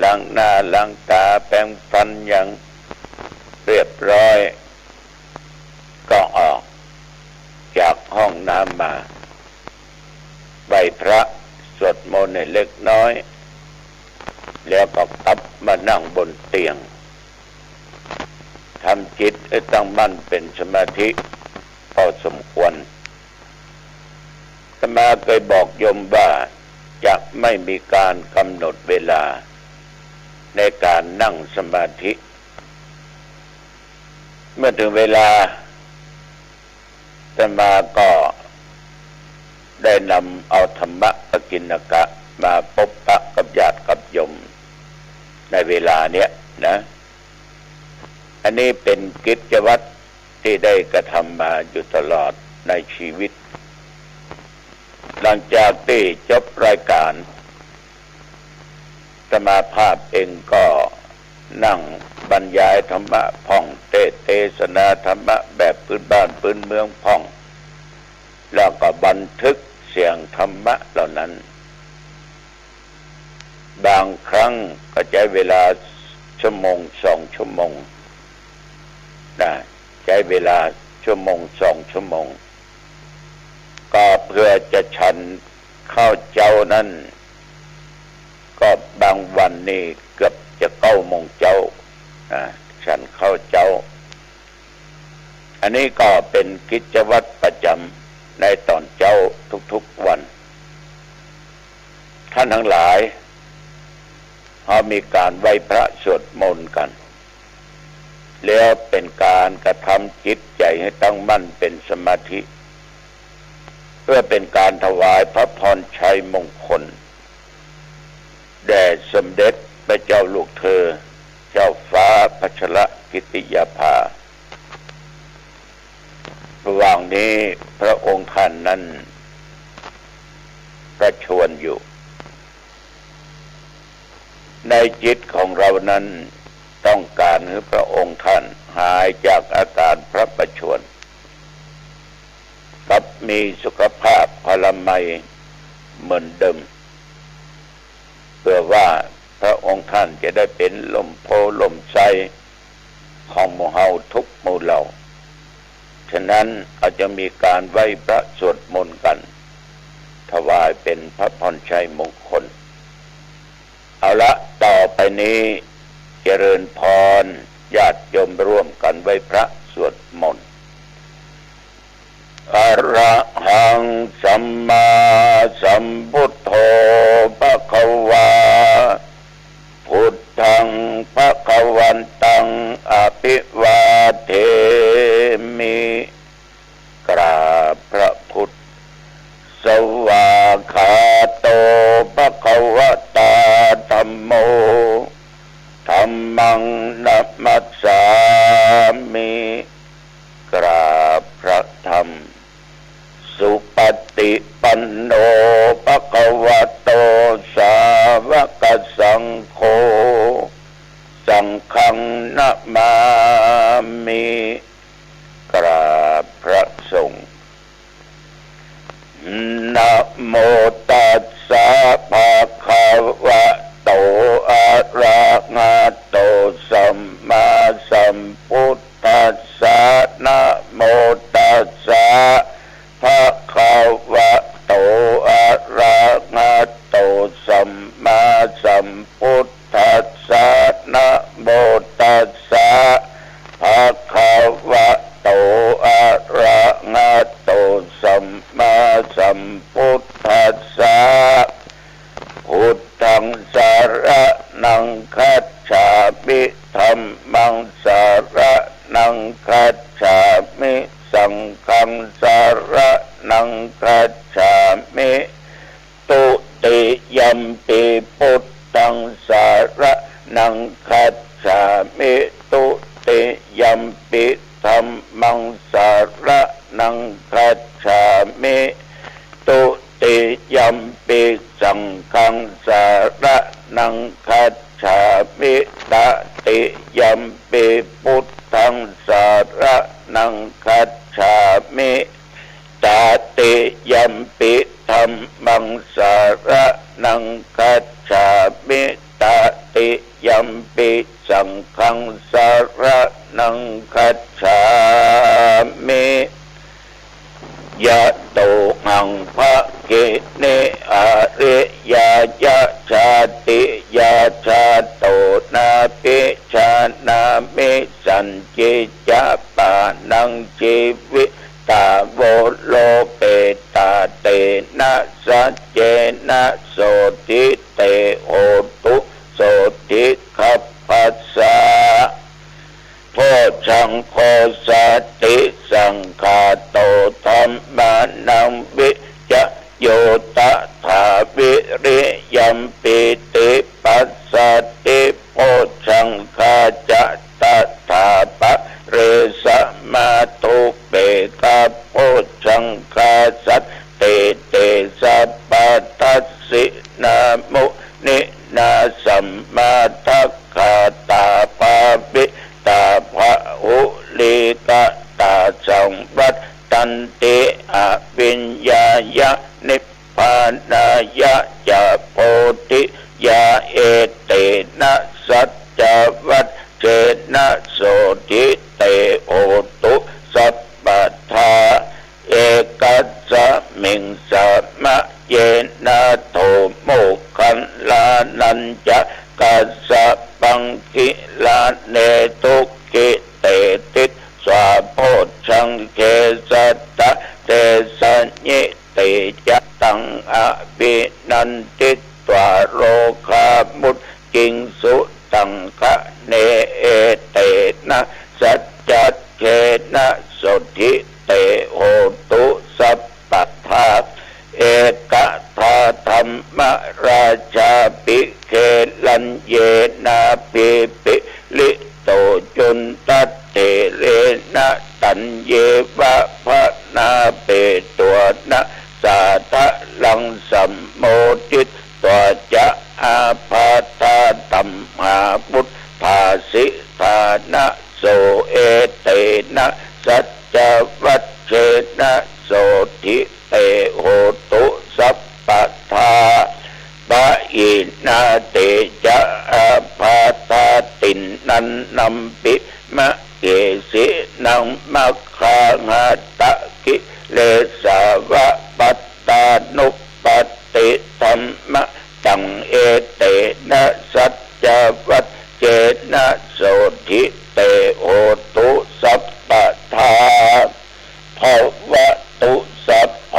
ล้างหน้าล้างตาแปรงฟันอย่างเรียบร้อยก็ออกจากห้องน้ำมาไหว้พระสวดมนต์เล็กน้อยแล้วก็กลับมานั่งบนเตียงทำจิตให้ตั้งมั่นเป็นสมาธิพอสมควรอาตมาเคยบอกโยมว่าจะไม่มีการกำหนดเวลาในการนั่งสมาธิเมื่อถึงเวลาอาตมาก็ได้นำเอาธรรมะปกิณกะมาพบปะกับญาติกับโยมในเวลาเนี้ยนะอันนี้เป็นกิจวัตรที่ได้กระทำมาอยู่ตลอดในชีวิตหลังจากที่จบรายการสมาภาพเองก็นั่งบรรยายธรรมะพ่องเทศนาธรรมะแบบพื้นบ้านพื้นเมืองพ่องแล้วก็บันทึกเสียงธรรมะเหล่านั้นบางครั้งก็ใช้เวลาชั่วโมง2 ชั่วโมงนะใช้เวลาชั่วโมง2 ชั่วโมงก็เพื่อจะฉันข้าวเจ้านั้นก็บางวันนี่เกือบจะ9 โมงเจ้าฉันข้าวเจ้าอันนี้ก็เป็นกิจวัตรประจำในตอนเจ้าทุกๆวันท่านทั้งหลายเขามีการไหว้พระสวดมนต์กันแล้วเป็นการกระทำจิตใจให้ตั้งมั่นเป็นสมาธิเพื่อเป็นการถวายพระพรชัยมงคลแด่สมเด็จพระเจ้าลูกเธอเจ้าฟ้าพัชรกิติยาภาระหว่างนี้พระองค์ท่านนั้นประชวรอยู่ในจิตของเรานั้นต้องการให้พระองค์ท่านหายจากอาการพระประชวรกับมีสุขภาพพลามัยเหมือนเดิมเพื่อว่าพระองค์ท่านจะได้เป็นลมโพลมไทรของหมู่เฮาทุกหมู่เหล่าฉะนั้นอาจจะมีการไหว้พระสวดมนต์กันถวายเป็นพระพรชัยมงคลเอาละต่อไปนี้เจริญพรญาติโยมร่วมกันไหว้พระสวดมนต์อะระหังสัมมาสัมพุทโธภควาพุทธังภควันตังอภิวาเทมิกราบพระพุทธสวากขาโตภควตาธัมโมธัมมังนัมมัสสามิกราบพระธรรมสุปฏิปันโนภควโตสาวกสังโฆสังฆังนะมามิกราบพระสงฆ์นะโมตัสสะภะคะวะโตอะระหะโตสัมมาสัมพุทธัสสะนะโมตัสสะภะคะวะโตอะระหะโตสัมมาสัมพุทธัสสะนะโมตัสสะภะคะวะโตอะระหะโตสัมมาสัมพุทธัสสะพุทธังสารนังคัจฉามิธัมมังสารนังคัจฉามิสังฆังสารนังคัจฉามิตุติยัมปิพุทธังสารนังคัจฉามิตุติยัมปิธัมมังสารนังคัจฉามิตุติยัมปิสังฆังสารนังคัจฉามิตติยัมปิพุทธังสารนังคัจฉามิตติยัมปิธัมมังสารนังคัจฉามิตติ ปิสังฆังสรณังคัจฉามิยะโตหังภะเกเนอะเรยายะชาติยาชาโตนาปิชานามิสันจิจาปานังชีวิตาโวโลเปตาเตนะสัจเจนะโสติเตโหตุโสติขัพพัสสะโพชังโคสติสังฆาโตธัมมานังวิจโยตถาวิริยัมปิติปัสสติโพชังคาจะตถาปะเรสมาตุเปกาโพชังคาสัตเตเตสัพพทัสสินามุนินาสัมมาทัคคาตาภาวิตาภะหุลิกะตาสังวัตตันติอวิญญายะนิพพานายะจะโพธิยาเอเตนะสัจจวัตเจนะโสติเตโอตุสัพพทาเอกัสสมิงสมะเยนะโทโมคันลานัญจะกัสสะปังคิลาเนตุกิเตติสวาโพชังเกสัตตะเตสัญญิเตจะตังอภินันติตวาโรคามุตกิงสุตังคะเนเอเตนะสัจจัตเกนะโสติเตโหตุสัพพทาเอกทาธรรมราชาปิเกลัญเยนาปิปิลิโตจุนตัตเตเรนะตัญเยวะภะนาเปตัวนะสาทะลังสัมโมทิตตัวจะอาภาตาตัมหาพุทธาสิธานะโสเอเตนะสัจจวัตเชนะโสทิเตโหตุสัพพทาปะอินาเตจะอาภาตาตินนันนัมปิมะเกสินังมัคคาหาตะกิเลสาวะปัตตานุปัตติธัมมะตังเอเตนะสัจจวัตเจนะโสทิเตโหตุสัพพทาภวตุสัพพ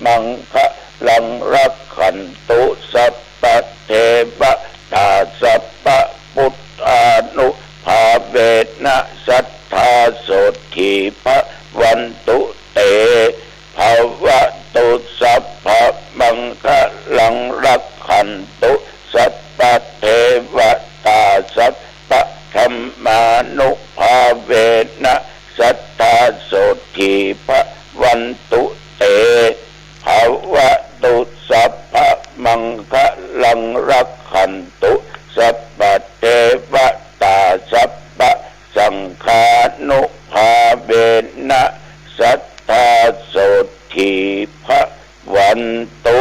มังคะลังรักขันตุสัพพเทวตาสัพพพุทธานุภาเวนะสัทธาโสทิภวันตุเตภวตุสัพพมังคะลังรักขันตุสัพพเทวตาสัพพธรรมานุภาเวนะสัทธาโสทิภวันตุเตภวตุสัพพมังคะลังรักขันตุสัพพเทวตาสัพพสังฆานุภาเวนะสัทธาโสทิภวันตุ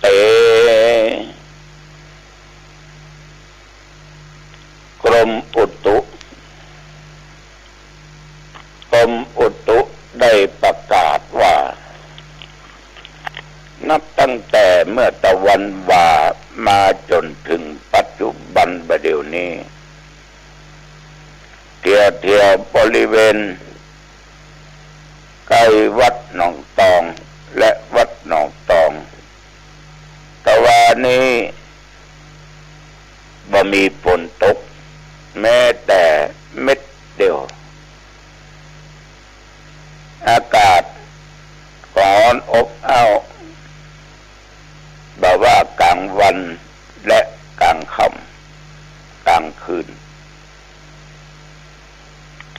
เตกรมอุตุได้ประกาศว่านับตั้งแต่เมื่อตะวันบ่ามาจนถึงปัจจุบันบัดเดี๋ยวนี้เที่ยวบริเวณใกล้วัดหนองตองและวัดหนองตองตะวันนี้บ่มีฝนตกแม้แต่เม็ดเดียวอากาศร้อนอบอ้าวแบบว่ากลางวันและกลางค่ำกลางคืน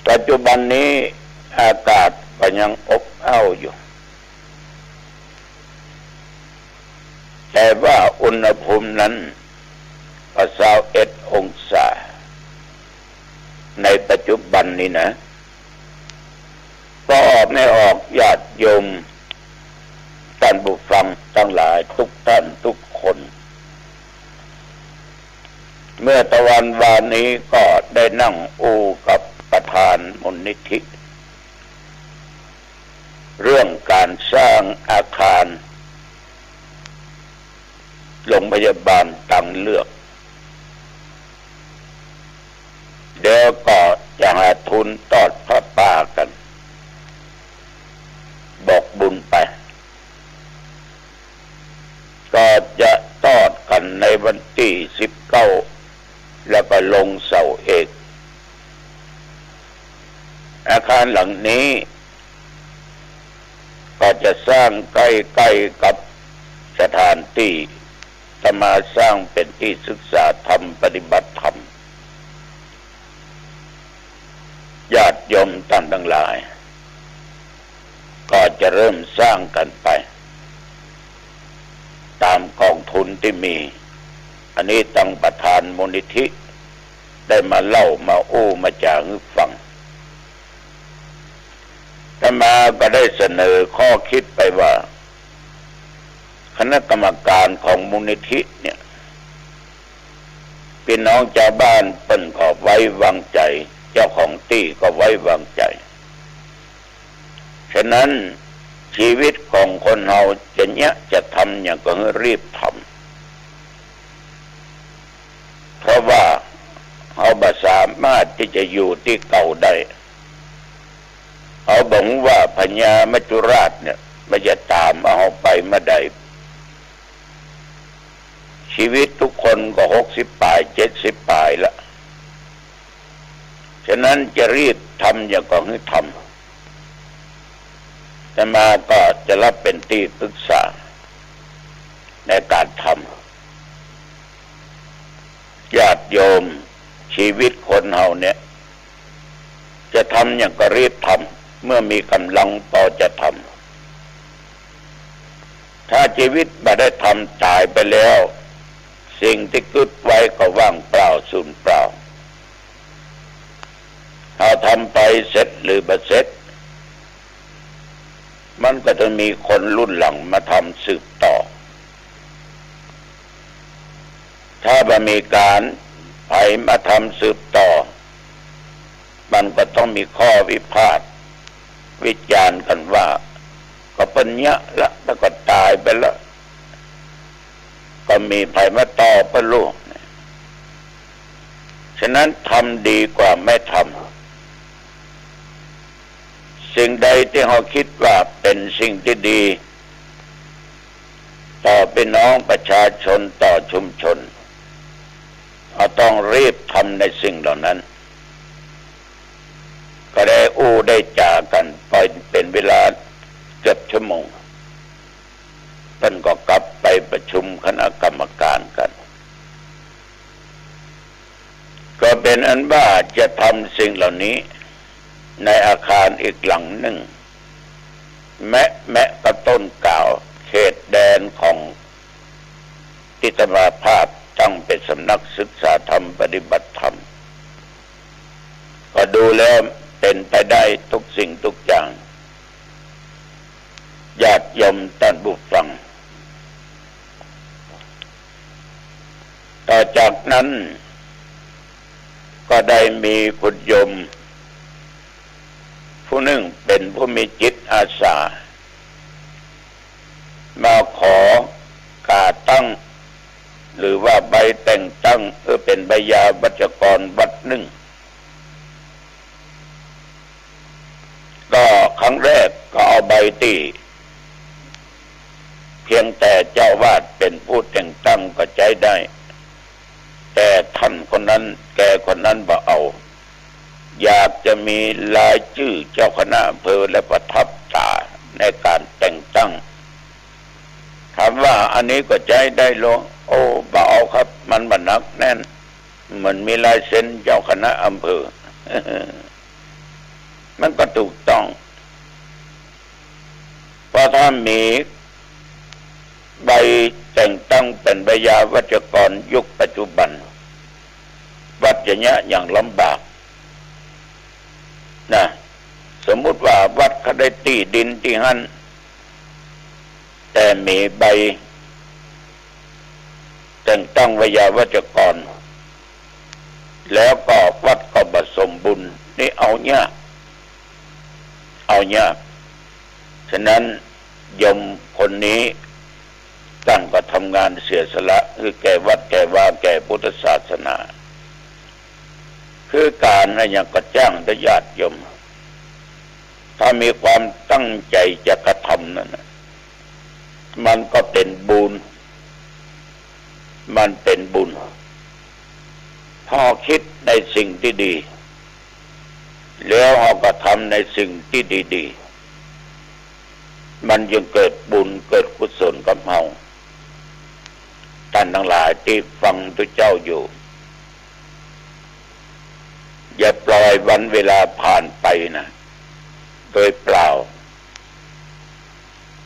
ปัจจุบันนี้อากาศก็ยังอบอ้าวอยู่แต่ว่าอุณหภูมินั้นก็21 องศาในปัจจุบันนี้นะก็ไม่ออกญาติโยมท่านผู้ฟังทั้งหลายทุกท่านทุกคน เมื่อตะวันวานนี้ก็ได้นั่งอู้กับประธานมูลนิธิเรื่องการสร้างอาคารโรงพยาบาลตังเลือกเดี๋ยวก็จะหาทุนทอดพระป่ากันบอกบุญไปก็จะทอดกันในวันที่19แล้วก็ลงเสาเอกอาคารหลังนี้ก็จะสร้างใกล้ๆกับสถานที่จะมาสร้างเป็นที่ศึกษาธรรมปฏิบัติธรรมญาติโยมท่านทั้งหลายก็จะเริ่มสร้างกันไปตามกองทุนที่มีอันนี้ตั้งประธานมูลนิธิได้มาเล่ามาอู้มาจาให้ฟังแต่มาก็ได้เสนอข้อคิดไปว่าคณะกรรมการของมูลนิธิเนี่ยพี่น้องชาวบ้านเปิ้นก็ไว้วางใจเจ้าของที่ก็ไว้วางใจฉะนั้นชีวิตของคนเราจะทำอย่างก็รีบทำเพราะว่าเราบ่สามารถที่จะอยู่ที่เก่าได้เขาบอกว่าพญามัจจุราชเนี่ยมันจะตามเอาไปมาได้ชีวิตทุกคนก็60 ป่าย70 ป่ายละฉะนั้นจะรีบทำอย่างก็ให้ทำแต่มาก็จะรับเป็นที่ปรึกษาในการทำญาติโยมชีวิตคนเฮาเนี่ยจะทำอย่างก็รีบทำเมื่อมีกำลังพอจะทำถ้าชีวิตไม่ได้ทำตายไปแล้วสิ่งที่กึดไว้ก็ว่างเปล่าสูญเปล่าถ้าทำไปเสร็จหรือบ่เสร็จมันก็จะมีคนรุ่นหลังมาทำสืบต่อถ้าบ่มีการไปมาทำสืบต่อมันก็ต้องมีข้อวิพาทวิจารณ์กันว่าก็เป็นเนี้ยละแล้วก็ตายไปแล้วก็มีภัยมาต่อประลูกฉะนั้นทำดีกว่าไม่ทำสิ่งใดที่เราคิดว่าเป็นสิ่งที่ดีต่อพี่น้องประชาชนต่อชุมชนเราต้องรีบทำในสิ่งเหล่านั้นก็ได้อู้ได้จากันไปเป็นเวลาเกือบชั่วโมงท่านก็กลับไปประชุมคณะกรรมการกันก็เป็นอันว่าจะทำสิ่งเหล่านี้ในอาคารอีกหลังหนึ่งแม้กระต้นกล่าวเขตแดนของทิฏฐาภาพตั้งเป็นสำนักศึกษาธรรมปฏิบัติธรรมก็ดูแล้วเป็นไปได้ทุกสิ่งทุกอย่างญาติโยมท่านผู้ฟังต่อจากนั้นก็ได้มีคุณโยมผู้หนึ่งเป็นผู้มีจิตอาสามาขอกาตั้งหรือว่าใบแต่งตั้งเป็นใบยาวัจกรวัดหนึ่งก็ครั้งแรกก็เอาใบที่เพียงแต่เจ้าวาดเป็นผู้แต่งตั้งก็ใจได้แต่ท่านคนนั้นแกคนนั้นบ่เอาอยากจะมีรายชื่อเจ้าคณะอำเภอและประทับตาในการแต่งตั้งถามว่าอันนี้ก็ใจได้ลงโอ้บ่เอาครับมันบ่หนักแน่นมันมีลายเซ็นเจ้าคณะอำเภอ มันก็ถูกต้องเพราะถ้ามีใบแต่งตั้งเป็นใบยาวัจกรยุคปัจจุบันวัดอย่างลำบากนะสมมุติว่าวัดเขาได้ที่ดินที่หั่นแต่มีใบแต่งตั้งวิยาวัจกร แล้วก็วัดก็บสมบุญนี่เอายากฉะนั้นโยมคนนี้ตั้งก็ทำงานเสียสละคือแก่วัดแก่ว่าแก่พุทธศาสนาคือการอะไรอย่างก็จ้างญาติโยมถ้ามีความตั้งใจจะกระทำนั่นมันก็เป็นบุญพอคิดในสิ่งที่ดีแล้วเราก็ทำในสิ่งที่ดีๆมันยังเกิดบุญเกิดกุศลกับเราท่านทั้งหลายที่ฟังตัวเจ้าอยู่อย่าปล่อยวันเวลาผ่านไปนะโดยเปล่า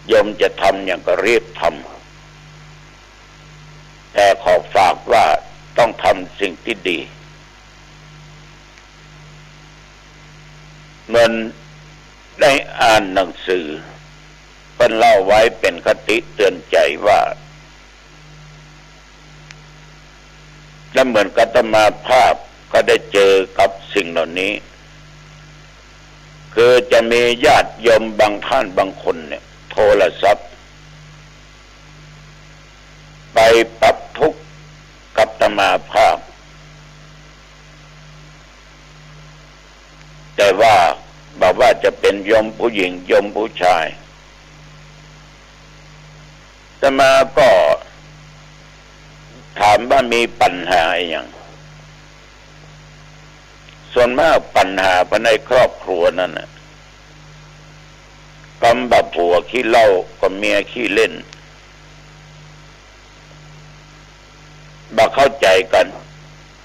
โยมจะทำอย่างก็รีบทำแต่ขอฝากว่าต้องทำสิ่งที่ดีเมื่อได้อ่านหนังสือเพิ่นเล่าไว้เป็นคติเตือนใจว่าและเหมือนกัตมาภาพก็ได้เจอกับสิ่งเหล่านี้คือจะมีญาติโยมบางท่านบางคนเนี่ยโทรศัพท์ไปปรับทุกข์กับอาตมาภาพแต่ว่าบอกว่าจะเป็นโยมผู้หญิงโยมผู้ชายอาตมาก็ถามว่ามีปัญหาอย่างส่วนมากปัญหาภายในครอบครัวนั่นน่ะกำบับผัวขี้เหล้ากับเมียขี้เล่นบ่เข้าใจกัน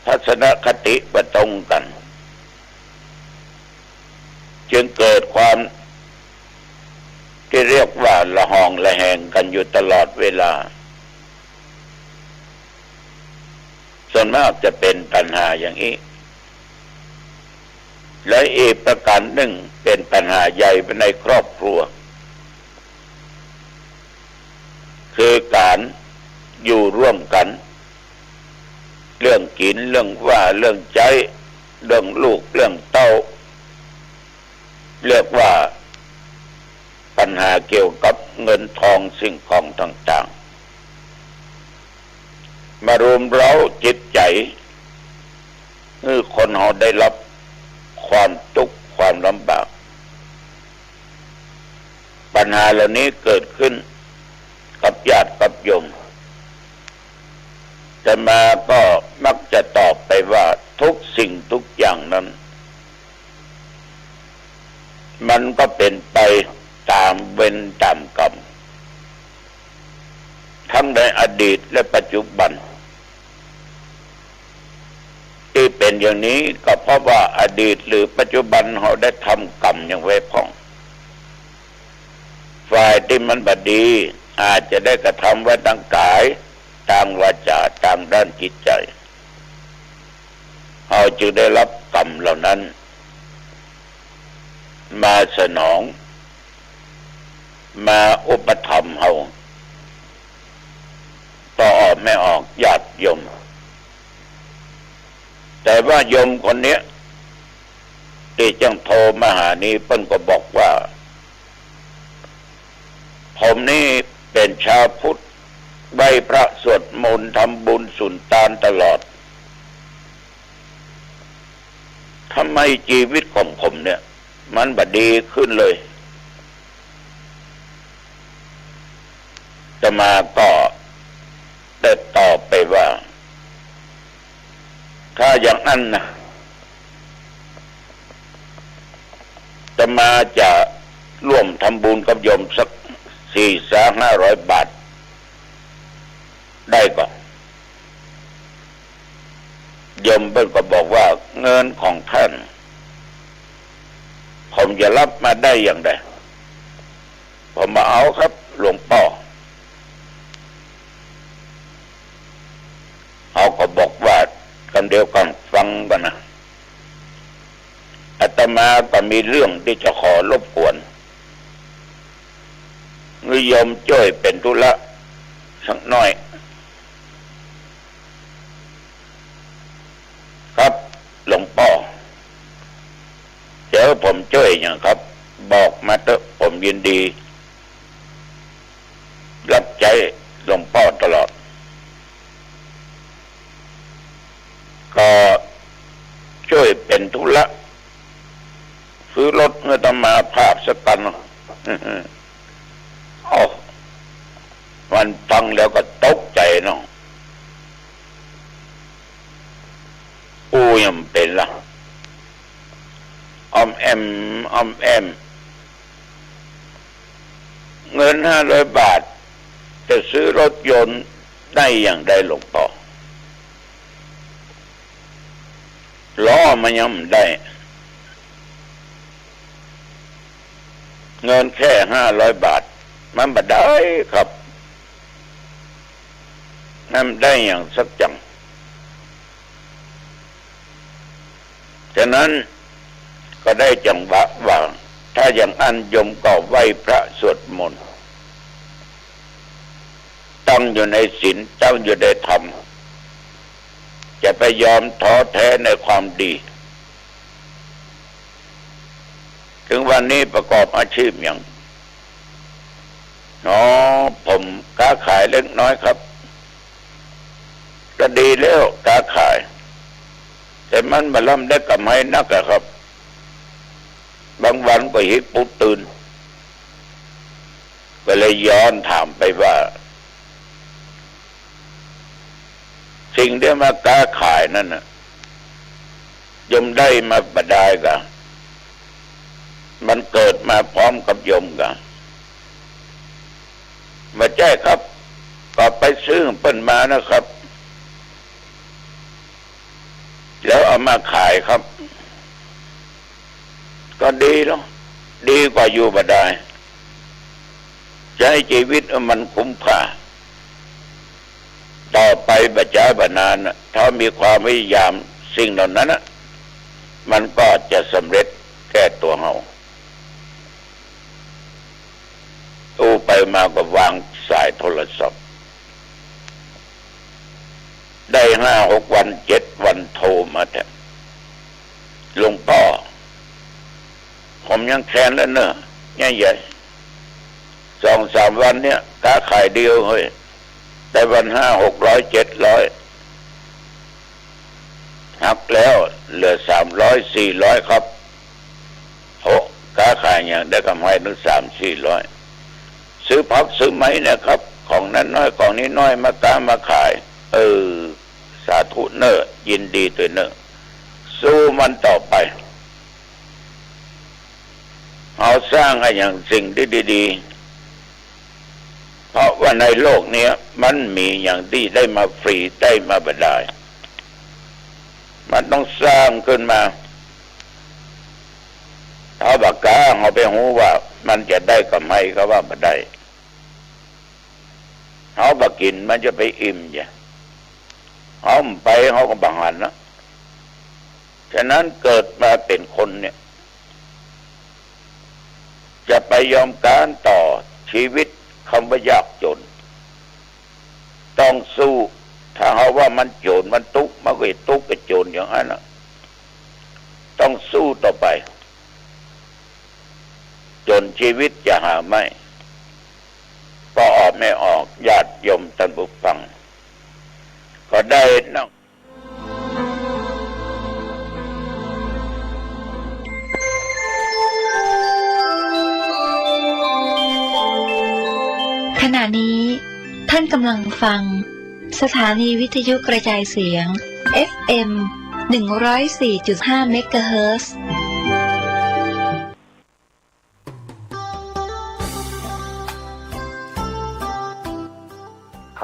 ทัศนคติบ่ตรงกันจึงเกิดความที่เรียกว่าละหองละแหงกันอยู่ตลอดเวลาส่วนมากจะเป็นปัญหาอย่างนี้และอีกประการหนึ่งเป็นปัญหาใหญ่ในครอบครัวคือการอยู่ร่วมกันเรื่องกินเรื่องว่าเรื่องใจเรื่องลูกเรื่องเต้าเรียกว่าปัญหาเกี่ยวกับเงินทองสิ่งของต่างๆมารวมเร้าจิตใจคือคนเราได้รับความทุกข์ความลำบากปัญหาเหล่านี้เกิดขึ้นกับญาติกับโยมแต่มาก็มักจะตอบไปว่าทุกสิ่งทุกอย่างนั้นมันก็เป็นไปตามเวรตามกรรมทั้งในอดีตและปัจจุบันที่เป็นอย่างนี้ก็เพราะว่าอดีตหรือปัจจุบันเขาได้ทำกรรมอย่างไว้พ้องฝ่ายที่มันบดีอาจจะได้กระทำไว้ทางกายทางวาจาทางด้านจิตใจเขาจึงได้รับกรรมเหล่านั้นมาสนองมาอุปถัมภ์เขาต่อออกไม่ออกญาติโยมแต่ว่าโยมคนนี้ที่จังโทรมาหานี้เพิ่นก็บอกว่าผมนี่เป็นชาวพุทธไหว้พระสวดมนต์ทำบุญสุนทานตลอดทำไมชีวิตของผมเนี่ยมันบดีขึ้นเลยจะมาก็ได้ตอบไปว่าถ้าอย่างนั้นนะจะมาจะร่วมทำบุญกับโยมสัก400-500 บาทได้ก่อนโยมเพิ่นก็บอกว่าเงินของท่านผมจะรับมาได้อย่างไรผมมาเอาครับหลวงพ่อเขาก็บอกว่ากันเดียวกันฟังกันนะอาตมาก็มีเรื่องที่จะขอรบกวนนิยมช่วยเป็นธุระสักหน่อยครับ อย่างครับบอกมาเถอะผมยินดีรับใจหลวงพ่อตลอดก็ช่วยเป็นธุระซื้อรถเมื่อตมาภาพสักตันโอ้มันฟังแล้วก็ตกใจเนาะยังเป็นละออมแอมเงิน500 บาทจะซื้อรถยนต์ได้อย่างใดหลวงพ่อล้อมันยังไม่ได้เงินแค่500 บาทมันบ่ได้ครับนั่นได้อย่างสักจังฉะนั้นก็ได้จังหวะว่าถ้าอย่างอันยมก็ไหว้พระสวดมนต์ตั้งอยู่ในศีลตั้งอยู่ในธรรมจะไปยอมท้อแท้ในความดีถึงวันนี้ประกอบอาชีพอย่างผมค้าขายเล็กน้อยครับก็ดีแล้วค้าขายแต่มันมาล่ำได้กำไรนักครับบางวันก็หิปุตื่นก็เลยย้อนถามไปว่าสิ่งที่มาค้าขายนั่นน่ะยมได้มาบดายกะมันเกิดมาพร้อมกับยมกะมาแจ้ครับก็ไปซื้อเปิ้นมานะครับแล้วเอามาขายครับก็ดีเนาะดีกว่าอยู่บ่ได้ใช้ชีวิตมันคุ้มค่าต่อไปบัจจาบนานถ้ามีความพยายามสิ่งเหล่านั้นมันก็จะสำเร็จแก่ตัวเราตู้ไปมาก็วางสายโทรศัพท์ได้5-6 วัน7 วันโทรมาแต่หลวงพ่อผมยังแค้นแล้วเนอะใหญ่2-3 วันเนี่ยค้าขายเดียวเฮ้ยได้วัน500-600-700หักแล้วเหลือ300-400ครับโหค้าขายอย่างได้กำไรถึง300-400ซื้อพักซื้อไม้นะครับของนั้นน้อยของนี้น้อยมาค้ามาขายสาธุเนอะยินดีตัวเนอะสู้มันต่อไปเอาสร้างให้อย่างสิ่งที่ดีๆเพราะว่าในโลกนี้มันมีอย่างที่ได้มาฟรีได้มาบ่ได้มันต้องสร้างขึ้นมาเอาปากกาเอาไปหูว่ามันจะได้กำไรก็ว่าบ่ได้เอาปกินมันจะไปอิ่มจ้ะเอาไปเขาก็บังหันนะฉะนั้นเกิดมาเป็นคนเนี่ยจะไปยอมการต่อชีวิตคำว่ายากจนต้องสู้ถ้าเขาว่ามันโจรมันทุกข์มันก็ทุกข์กับโจรอย่างนั้นต้องสู้ต่อไปจนชีวิตจะหาไม่พอออกไม่ออกญาติโยมท่านผู้ฟังก็ได้นั่งขณะนี้ท่านกำลังฟังสถานีวิทยุกระจายเสียง FM 104.5 เมกะเฮิรตซ์